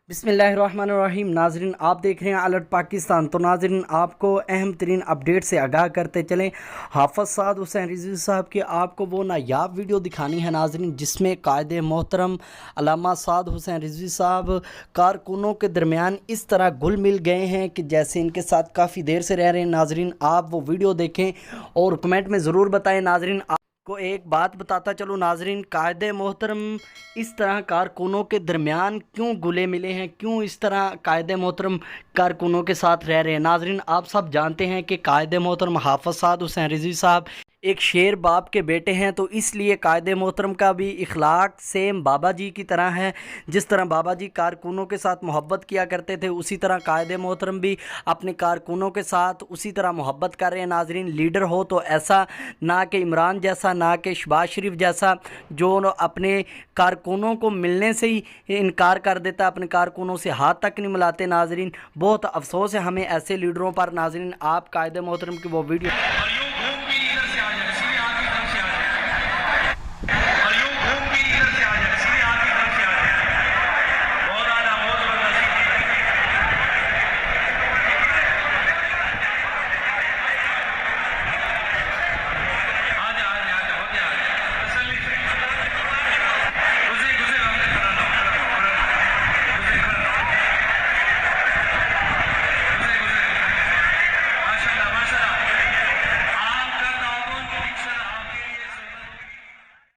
बिस्मिल्लाहिर्रहमानिर्रहीम। नाजरीन, आप देख रहे हैं अलर्ट पाकिस्तान। तो नाजरीन, आपको अहम तरीन अपडेट से आगाह करते चलें। हाफ़िज़ साद हुसैन रिजवी साहब की आपको वो नायाब वीडियो दिखानी है नाजरीन, जिसमें कायदे मोहतरम अल्लामा साद हुसैन रिजवी साहब कारकुनों के दरमियान इस तरह घुल मिल गए हैं कि जैसे इनके साथ काफ़ी देर से रह रहे हैं। नाजरीन, आप वो वीडियो देखें और कमेंट में ज़रूर बताएं। नाजरीन, को एक बात बताता चलो नाजरीन, कायदे मोहतरम इस तरह कारकुनों के दरमियान क्यों घुले मिले हैं, क्यों इस तरह कायदे मोहतरम कारकुनों के साथ रह रहे हैं। नाजरीन, आप सब जानते हैं कि कायदे मोहतरम हाफ़िज़ साद हुसैन रिजवी साहब एक शेर बाप के बेटे हैं, तो इसलिए कायदे मोहतरम का भी इखलाक सेम बाबा जी की तरह है। जिस तरह बाबा जी कारकुनों के साथ मोहब्बत किया करते थे, उसी तरह कायदे मोहतरम भी अपने कारकुनों के साथ उसी तरह मोहब्बत कर रहे हैं। नाजरीन, लीडर हो तो ऐसा ना कि इमरान जैसा, ना कि शहबाज शरीफ जैसा, जो अपने कारकुनों को मिलने से ही इनकार कर देता, अपने कारकुनों से हाथ तक नहीं मिलाते। नाजरीन, बहुत अफसोस है हमें ऐसे लीडरों पर। नाजरीन, आप कायदे मोहतरम की वो वीडियो